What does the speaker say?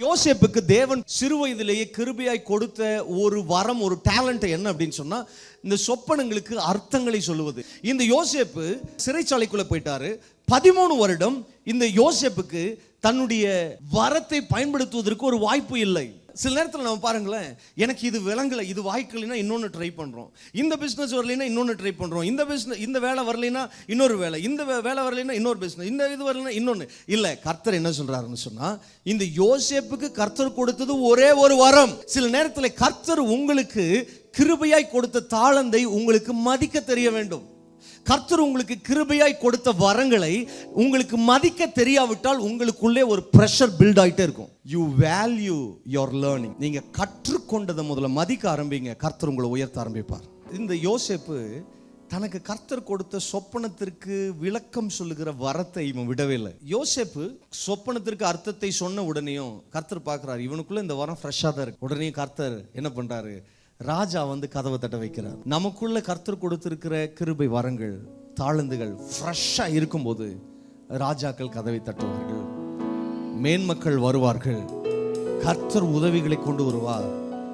யோசேப்புக்கு தேவன் சிறு வயதிலேயே கிருபையாய் கொடுத்த ஒரு வரம், ஒரு டேலண்ட் என்ன அப்படின்னு சொன்னா, இந்த சொப்பனங்களுக்கு அர்த்தங்களை சொல்லுவது. இந்த யோசேப்பு சிறைச்சாலைக்குள்ள போயிட்டாரு. 13 வருடம் இந்த யோசேப்புக்கு தன்னுடைய வரத்தை பயன்படுத்துவதற்கு ஒரு வாய்ப்பு இல்லை. சில நேரத்தில் நம்ம பாருங்களேன், எனக்கு இது விளங்கலை, இது வாய்க்கலைன்னா இன்னொன்று ட்ரை பண்ணுறோம், இந்த பிஸ்னஸ் வரலைன்னா இன்னொன்று ட்ரை பண்ணுறோம், இந்த வேலை வரலைன்னா இன்னொரு வேலை, இந்த வேலை வரலைன்னா இன்னொரு பிஸ்னஸ், இந்த இது வரலைன்னா இன்னொன்று. இல்லை, கர்த்தர் என்ன சொல்கிறாருன்னு சொன்னால், இந்த யோசேப்புக்கு கர்த்தர் கொடுத்தது ஒரே ஒரு வரம். சில நேரத்தில் கர்த்தர் உங்களுக்கு கிருபையாய் கொடுத்த தாளந்தை உங்களுக்கு மதிக்க தெரிய வேண்டும். கர்த்தர் உங்களுக்கு கிருபையாய் கொடுத்த வரங்களை உங்களுக்கு மதிக்க தெரியாவிட்டால் உங்களுக்குள்ளே ஒரு பிரஷர் பில்ட் ஆகிட்டே இருக்கும். You value your learning. நீங்க கற்றுக்கொண்டதை முதல்ல மதிக்க ஆரம்பிங்க, கர்த்தர் உங்களை உயர்த்த ஆரம்பிப்பார். இந்த யோசேப்பு தனக்கு கர்த்தர் கொடுத்த சொப்பனத்திற்கு விளக்கம் சொல்லுகிற வரத்தை இவன் விடவே இல்லை. யோசேப்பு சொப்பனத்திற்கு அர்த்தத்தை சொன்ன உடனேயும் கர்த்தர் பார்க்கிறார், இவனுக்குள்ள இந்த வரம் ஃப்ரெஷ்ஷாக தான் இருக்கு. உடனே கர்த்தர் என்ன பண்றாரு, ராஜா வந்து கதவை தட்ட வைக்கிறார். நமக்குள்ள கர்த்தர் கொடுத்திருக்கிற கிருபை வரங்கள், தாளந்துகள் ஃப்ரெஷ்ஷா இருக்கும்போது ராஜாக்கள் கதவை தட்டுவார்கள், மேன்மக்கள் வருவார்கள், கர்த்தர் உதவிகளை கொண்டு வருவார்.